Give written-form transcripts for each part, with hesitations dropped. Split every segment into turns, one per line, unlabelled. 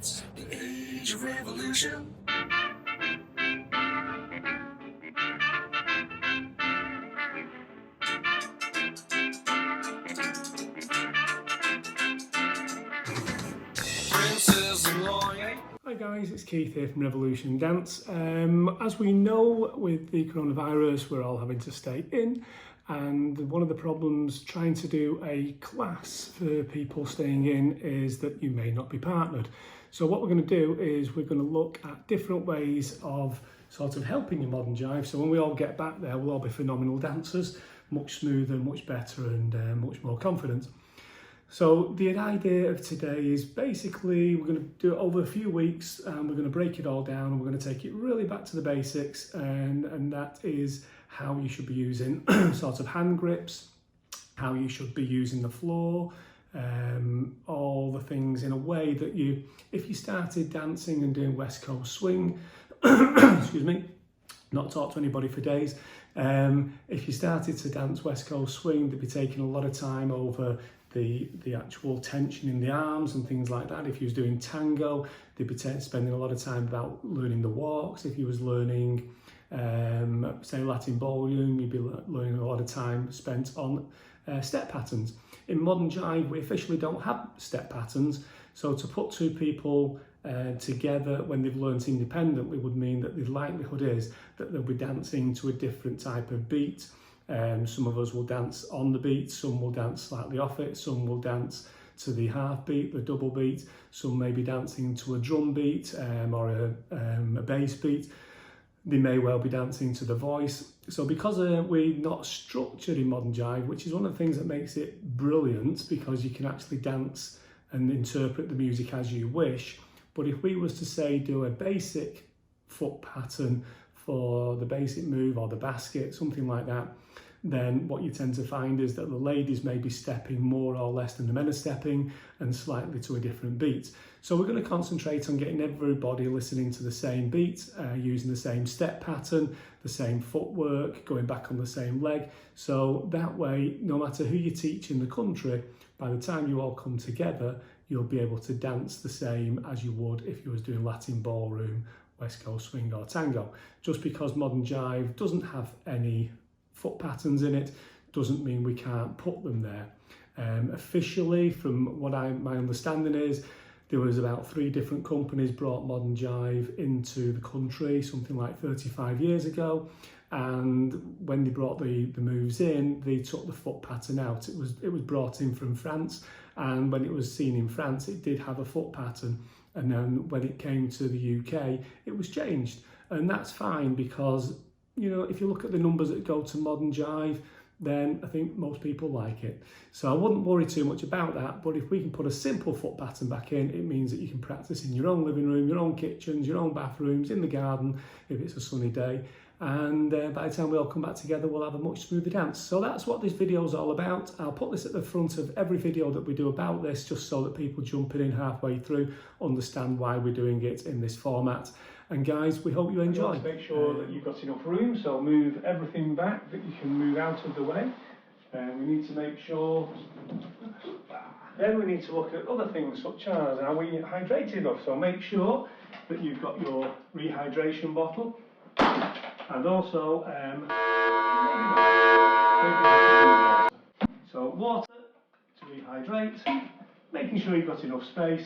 gents, the age of revolution.
Hi guys, it's Keith here from Revolution Dance. As we know, with the coronavirus, we're all having to stay in, and one of the problems trying to do a class for people staying in is that you may not be partnered. So what we're going to do is we're going to look at different ways of sort of helping your modern jive. So when we all get back there, we'll all be phenomenal dancers, much smoother, much better, and much more confident. So the idea of today is basically we're going to do it over a few weeks, and we're going to break it all down, and we're going to take it really back to the basics, and that is how you should be using sort of hand grips, how you should be using the floor, all the things in a way that you, if you started dancing and doing West Coast swing, excuse me, not talked to anybody for days, if you started to dance West Coast swing, they'd be taking a lot of time over the actual tension in the arms and things like that. If you was doing tango, they'd be spending a lot of time about learning the walks. If you was learning, say, Latin ballroom, you'd be learning a lot of time spent on step patterns. In modern jive, we officially don't have step patterns, so to put two people together when they've learnt independently would mean that the likelihood is that they'll be dancing to a different type of beat. Some of us will dance on the beat, some will dance slightly off it, some will dance to the half beat, the double beat, some may be dancing to a drum beat or a bass beat. They may well be dancing to the voice. So because we're not structured in modern jive, which is one of the things that makes it brilliant, because you can actually dance and interpret the music as you wish. But if we was to say do a basic foot pattern for the basic move or the basket, something like that, then what you tend to find is that the ladies may be stepping more or less than the men are stepping, and slightly to a different beat. So we're going to concentrate on getting everybody listening to the same beat, using the same step pattern, the same footwork, going back on the same leg. So that way, no matter who you teach in the country, by the time you all come together, you'll be able to dance the same as you would if you was doing Latin ballroom, West Coast swing or tango. Just because modern jive doesn't have any foot patterns in it doesn't mean we can't put them there. Officially, from what my understanding is, there was about 3 different companies brought modern jive into the country, something like 35 years ago, and when they brought the moves in, they took the foot pattern out. It was brought in from France, and when it was seen in France, it did have a foot pattern. And then when it came to the UK, it was changed. And that's fine, because, you know, if you look at the numbers that go to modern jive, then I think most people like it. So I wouldn't worry too much about that. But if we can put a simple foot pattern back in, it means that you can practice in your own living room, your own kitchens, your own bathrooms, in the garden, if it's a sunny day. And by the time we all come back together, we'll have a much smoother dance. So that's what this video is all about. I'll put this at the front of every video that we do about this, just so that people jumping in halfway through understand why we're doing it in this format. And guys, we hope you enjoy. Make sure that you've got enough room, so move everything back that you can move out of the way. We need to make sure. Then we need to look at other things, such as, are we hydrated enough? So make sure that you've got your rehydration bottle. And also, so water to rehydrate, making sure you've got enough space,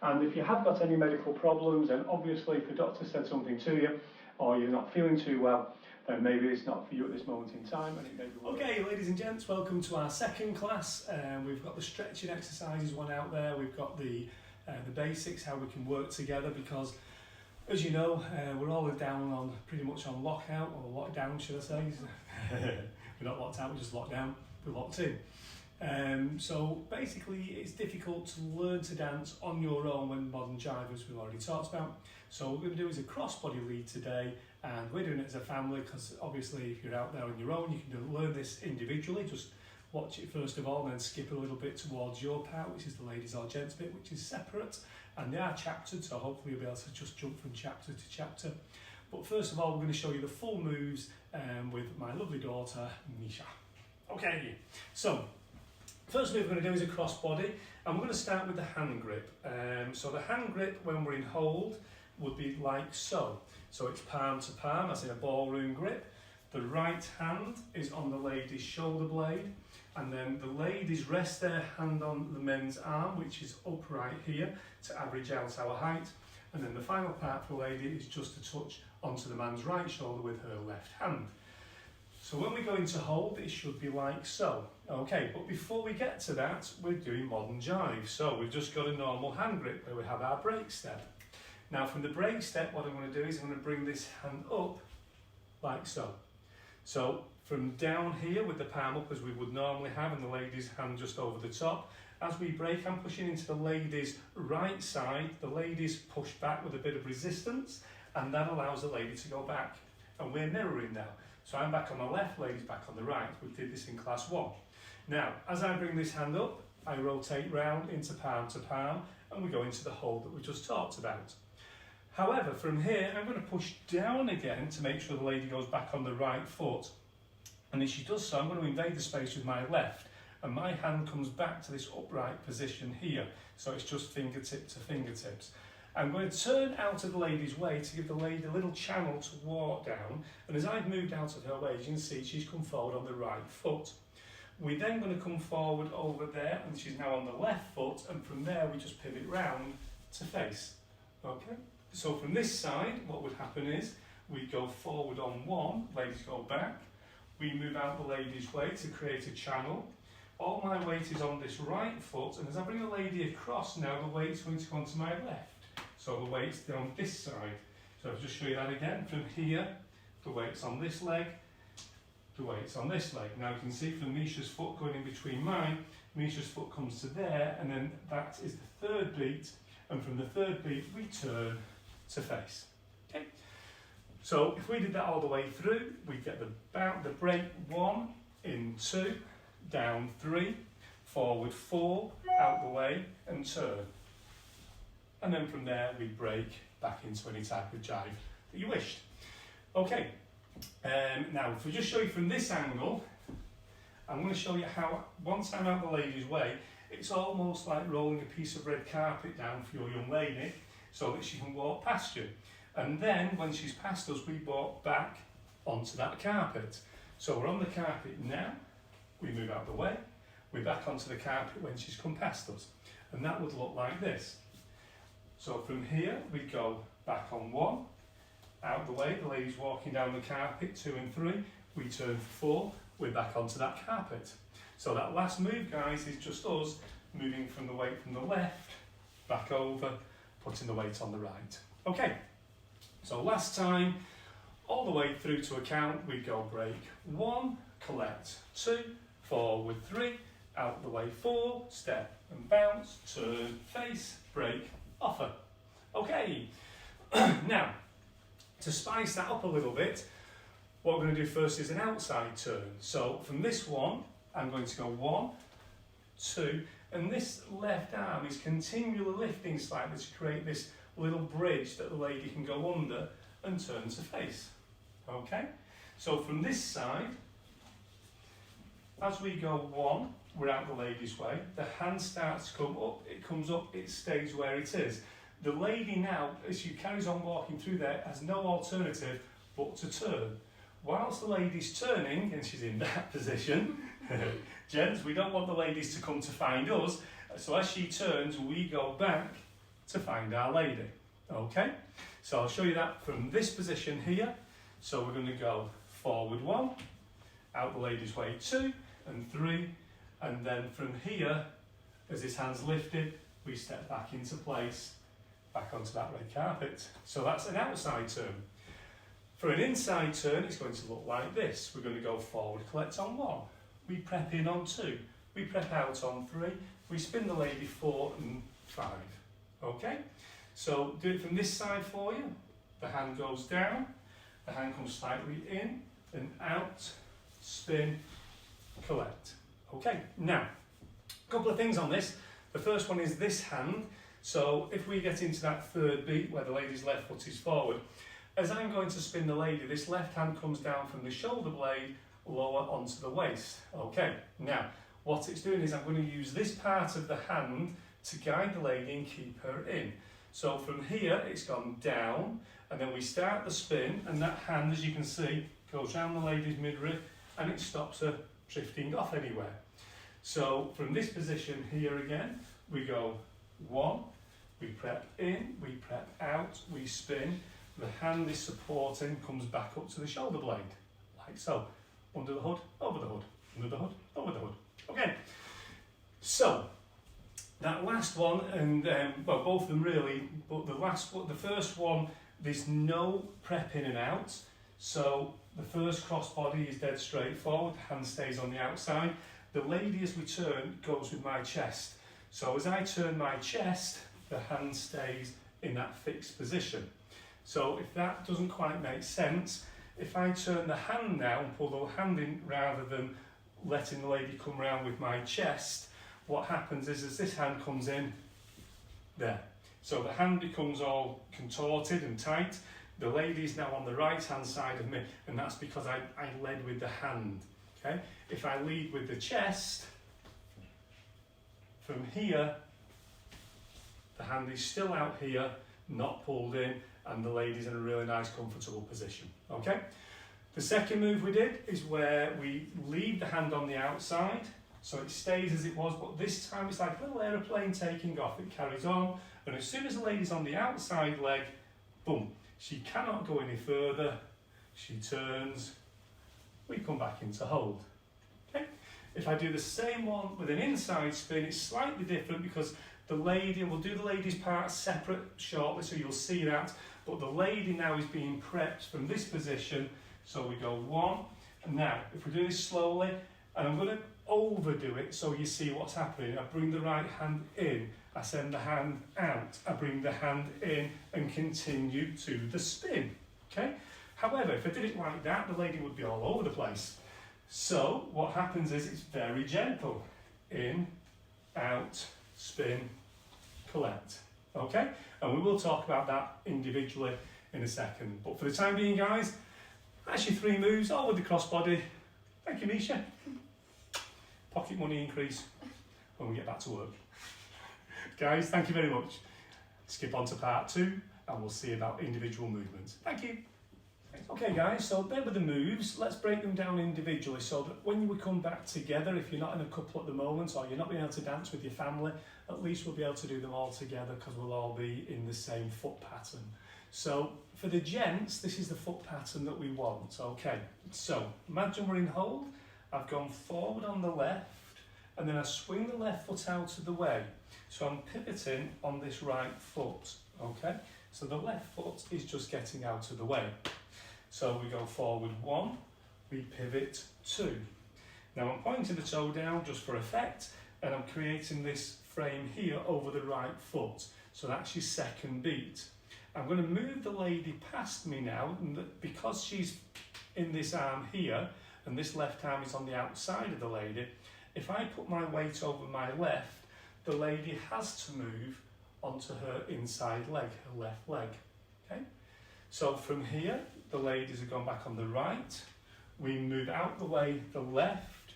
and if you have got any medical problems, and obviously if the doctor said something to you, or you're not feeling too well, then maybe it's not for you at this moment in time. And it may be okay, ladies and gents, welcome to our second class. We've got the stretching exercises one out there, we've got the basics, how we can work together, because as you know, we're all down on, pretty much on lockout, or lockdown should I say. We're not locked out, we're just locked down, we're locked in. So basically it's difficult to learn to dance on your own when modern jive, as we've already talked about. So what we're going to do is a crossbody lead today, and we're doing it as a family, because obviously if you're out there on your own, you can learn this individually. Just watch it first of all, and then skip a little bit towards your part, which is the ladies or gents bit, which is separate. And they are chaptered, so hopefully you'll be able to just jump from chapter to chapter. But first of all, we're going to show you the full moves with my lovely daughter, Nisha. Okay, so First move we're going to do is a crossbody, and we're going to start with the hand grip. So the hand grip when we're in hold would be like so. So it's palm to palm, as in a ballroom grip. The right hand is on the lady's shoulder blade, and then the ladies rest their hand on the men's arm, which is upright here, to average out our height. And then the final part for the lady is just to touch onto the man's right shoulder with her left hand. So when we go into hold, it should be like so. Okay, but before we get to that, we're doing modern jive. So we've just got a normal hand grip where we have our break step. Now from the break step, what I'm going to do is I'm going to bring this hand up like so. So from down here with the palm up as we would normally have, and the lady's hand just over the top, as we break, I'm pushing into the lady's right side. The lady's push back with a bit of resistance, and that allows the lady to go back. And we're mirroring now. So I'm back on the left, lady's back on the right. We did this in class 1. Now, as I bring this hand up, I rotate round into palm to palm, and we go into the hold that we just talked about. However, from here, I'm going to push down again to make sure the lady goes back on the right foot. And as she does so, I'm going to invade the space with my left, and my hand comes back to this upright position here. So it's just fingertip to fingertips. I'm going to turn out of the lady's way to give the lady a little channel to walk down, and as I've moved out of her way, as you can see, she's come forward on the right foot. We're then going to come forward over there, and she's now on the left foot, and from there we just pivot round to face. Okay? So from this side, what would happen is, we go forward on 1, ladies go back, we move out the lady's way to create a channel. All my weight is on this right foot, and as I bring the lady across now, the weight's going to go onto my left. So the weight's down this side. So I'll just show you that again. From here, the weight's on this leg, the weight's on this leg. Now you can see from Misha's foot going in between mine, Misha's foot comes to there, and then that is the third beat, and from the third beat we turn to face. Okay. So if we did that all the way through, we get the break 1, in 2, down 3, forward 4, out the way, and turn. And then from there we break back into any type of jive that you wished. Okay, now if we just show you from this angle, I'm going to show you how, once I'm out the lady's way, it's almost like rolling a piece of red carpet down for your young lady so that she can walk past you. And then when she's past us, we walk back onto that carpet. So we're on the carpet now, we move out the way, we're back onto the carpet when she's come past us. And that would look like this. So from here, we go back on 1, out the way, the lady's walking down the carpet, 2 and 3, we turn for 4, we're back onto that carpet. So that last move, guys, is just us moving from the weight from the left, back over, putting the weight on the right. Okay, so last time, all the way through to a count, we go break 1, collect 2, forward 3, out the way 4, step and bounce, turn, face, break, offer. Okay, now to spice that up a little bit, what we're going to do first is an outside turn. So from this one, I'm going to go 1, 2, and this left arm is continually lifting slightly to create this little bridge that the lady can go under and turn to face. Okay, so from this side, as we go 1, we're out the lady's way, the hand starts to come up, it comes up, it stays where it is. The lady now, as she carries on walking through there, has no alternative but to turn. Whilst the lady's turning, and she's in that position, gents, we don't want the ladies to come to find us, so as she turns, we go back to find our lady. Okay, so I'll show you that from this position here. So we're going to go forward 1, out the lady's way 2 and 3, and then from here, as his hand's lifted, we step back into place, back onto that red carpet. So that's an outside turn. For an inside turn, it's going to look like this. We're going to go forward, collect on 1, we prep in on 2, we prep out on 3, we spin the lady 4 and 5. Okay, so do it from this side for you. The hand goes down, the hand comes slightly in and out, spin, collect. Okay, now, a couple of things on this. The first one is this hand. So if we get into that third beat where the lady's left foot is forward, as I'm going to spin the lady, this left hand comes down from the shoulder blade lower onto the waist. Okay, now, what it's doing is I'm going to use this part of the hand to guide the lady and keep her in. So from here it's gone down, and then we start the spin, and that hand, as you can see, goes round the lady's midriff and it stops her drifting off anywhere. So from this position here again, we go 1, we prep in, we prep out, we spin, the hand is supporting, comes back up to the shoulder blade, like so. Under the hood, over the hood, under the hood, over the hood. Okay, so that last one, and well, both of them really, but the first one, there's no prep in and out. So the first crossbody is dead straightforward, the hand stays on the outside. The lady, as we turn, goes with my chest. So as I turn my chest, the hand stays in that fixed position. So if that doesn't quite make sense, if I turn the hand now and pull the hand in rather than letting the lady come round with my chest, what happens is as this hand comes in, there. So the hand becomes all contorted and tight. The lady's now on the right hand side of me, and that's because I led with the hand. Okay? If I lead with the chest, from here, the hand is still out here, not pulled in, and the lady's in a really nice comfortable position. Okay? The second move we did is where we leave the hand on the outside, so it stays as it was, but this time it's like a little aeroplane taking off. It carries on, and as soon as the lady's on the outside leg, boom, she cannot go any further. She turns, we come back into hold. Okay? If I do the same one with an inside spin, it's slightly different because the lady, we'll do the lady's part separate shortly, so you'll see that, but the lady now is being prepped from this position. So we go 1, and now if we do this slowly, and I'm going to overdo it so you see what's happening. I bring the right hand in, I send the hand out, I bring the hand in and continue to the spin. Okay? However, if I did it like that, the lady would be all over the place. So what happens is it's very gentle. In, out, spin, collect. Okay? And we will talk about that individually in a second. But for the time being, guys, that's your 3 moves, all with the crossbody. Thank you, Misha. Pocket money increase when we get back to work. Guys, thank you very much. Skip on to part 2 and we'll see about individual movements. Thank you. Okay guys, so there were the moves. Let's break them down individually so that when we come back together, if you're not in a couple at the moment or you're not being able to dance with your family, at least we'll be able to do them all together because we'll all be in the same foot pattern. So for the gents, this is the foot pattern that we want. Okay, so imagine we're in hold. I've gone forward on the left and then I swing the left foot out of the way. So I'm pivoting on this right foot, okay? So the left foot is just getting out of the way. So we go forward 1, we pivot 2. Now I'm pointing the toe down just for effect, and I'm creating this frame here over the right foot. So that's your second beat. I'm going to move the lady past me now, and because she's in this arm here, and this left arm is on the outside of the lady, if I put my weight over my left, the lady has to move onto her inside leg, her left leg. Okay? So from here, the ladies have gone back on the right. We move out the way the left.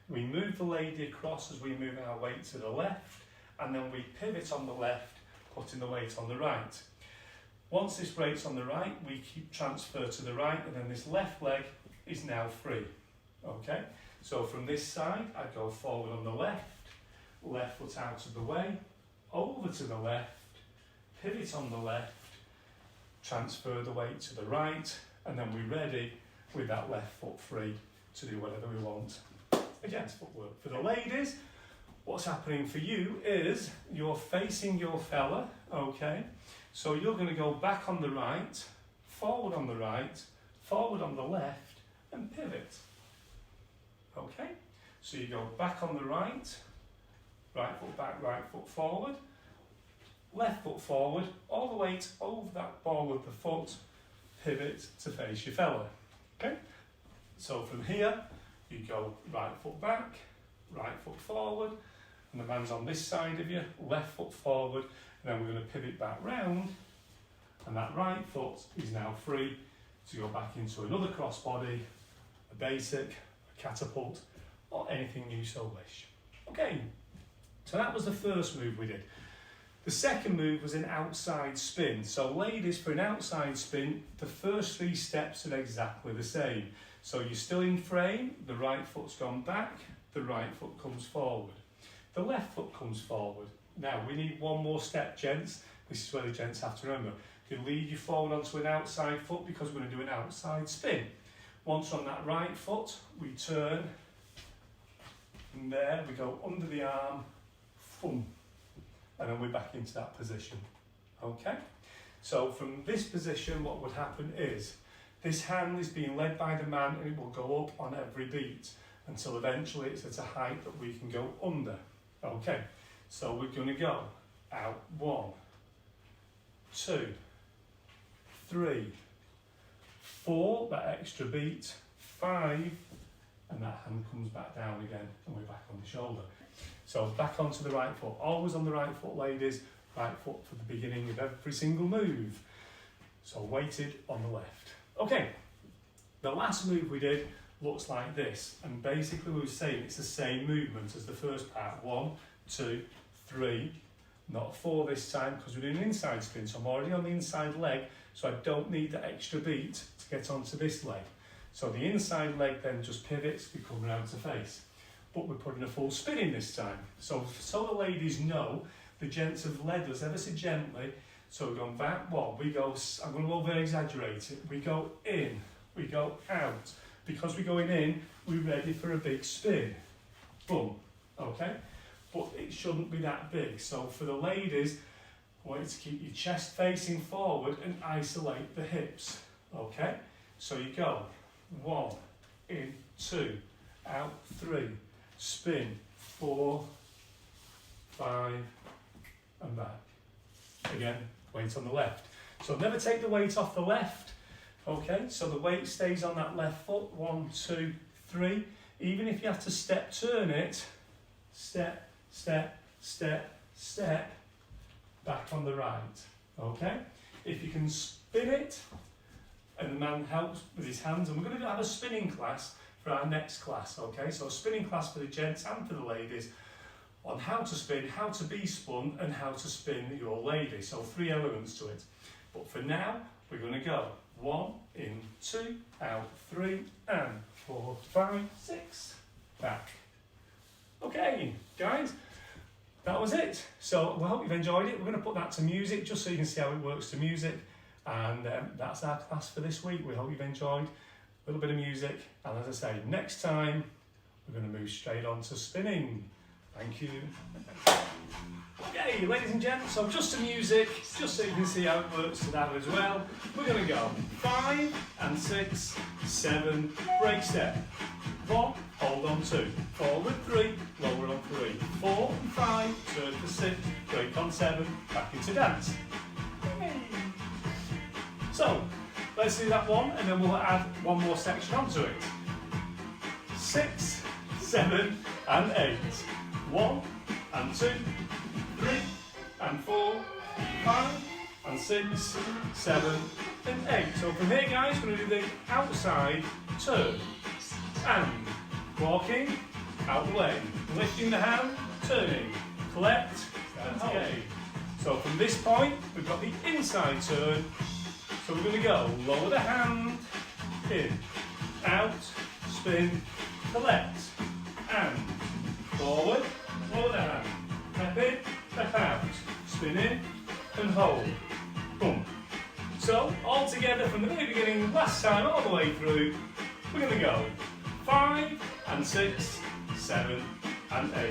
We move the lady across as we move our weight to the left, and then we pivot on the left, putting the weight on the right. Once this weight's on the right, we keep transfer to the right, and then this left leg is now free. Okay? So from this side, I go forward on the left foot out of the way, over to the left, pivot on the left, transfer the weight to the right, and then we're ready with that left foot free to do whatever we want. Again, it's footwork. For the ladies, what's happening for you is you're facing your fella, okay? So you're going to go back on the right, forward on the right, forward on the left, and pivot. Okay? So you go back on the right, right foot back, right foot forward, left foot forward, all the weight over that ball of the foot, pivot to face your fella. Okay? So from here, you go right foot back, right foot forward, and the man's on this side of you, left foot forward, and then we're going to pivot back round, and that right foot is now free to go back into another crossbody, a basic, a catapult, or anything you so wish. Okay, so that was the first move we did. The second move was an outside spin. So ladies, for an outside spin, the first 3 steps are exactly the same. So you're still in frame, the right foot's gone back, the right foot comes forward. The left foot comes forward. Now we need one more step, gents. This is where the gents have to remember. You lead you forward onto an outside foot because we're going to do an outside spin. Once on that right foot, we turn, and there we go under the arm, thumb. And then we're back into that position. Okay? So from this position, what would happen is this hand is being led by the man and it will go up on every beat until eventually it's at a height that we can go under. Okay? So we're going to go out 1, 2, 3, 4, that extra beat, 5, and that hand comes back down again and we're back on the shoulder. So back onto the right foot, always on the right foot ladies, right foot for the beginning of every single move. So weighted on the left. Okay, the last move we did looks like this, and basically we were saying it's the same movement as the first part, 1, 2, 3, not 4 this time because we're doing an inside spin, so I'm already on the inside leg, so I don't need the extra beat to get onto this leg. So the inside leg then just pivots, we come round to face. But we're putting a full spin in this time. So the ladies know, the gents have led us ever so gently. So we're going back, well, we go, I'm going to over exaggerate it. We go in, we go out. Because we're going in, we're ready for a big spin. Boom, okay? But it shouldn't be that big. So for the ladies, I want you to keep your chest facing forward and isolate the hips, okay? So you go 1, in, 2, out 3, spin 4, 5, and back. Again, weight on the left. So never take the weight off the left, okay? So the weight stays on that left foot, 1, 2, 3. Even if you have to step turn it, step, step, step, step, back on the right, okay? If you can spin it, and the man helps with his hands, and we're going to have a spinning class for our next class, okay? So a spinning class for the gents and for the ladies on how to spin, how to be spun, and how to spin your lady. So 3 elements to it. But for now, we're going to go 1, in, 2, out 3, and 4, 5, 6, back. Okay, guys, that was it. So we hope you've enjoyed it. We're going to put that to music just so you can see how it works to music. And that's our class for this week. We hope you've enjoyed a little bit of music. And as I say, next time, we're going to move straight on to spinning. Thank you. Okay, ladies and gents, so just to music, just so you can see how it works to that as well. We're going to go 5 and 6, 7, break step. 1, hold on 2, forward 3, lower on 3, 4 and 5, turn for 6, break on 7, back into dance. Yay. So, let's do that one and then we'll add one more section onto it. 6, 7 and 8. 1 and 2, 3 and 4, 5 and 6, 7 and 8. So from here guys, we're going to do the outside turn and walking out the way, lifting the hand, turning, collect and hold. So from this point, we've got the inside turn. So we're going to go lower the hand, in, out, spin, collect, and forward, lower the hand, step in, step out, spin in, and hold. Boom. So all together from the very beginning, last time all the way through, we're going to go 5 and 6, 7 and 8.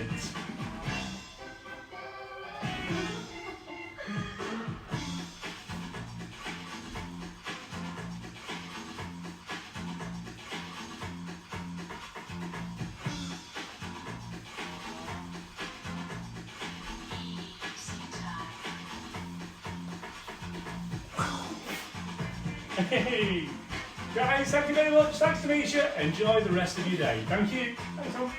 Hey, guys, thank you very much. Thanks to meet you. Enjoy the rest of your day. Thank you. Thanks, Tom.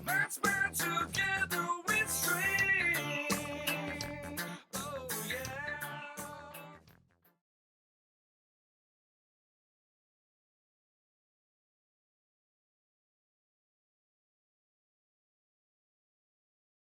Let's burn together.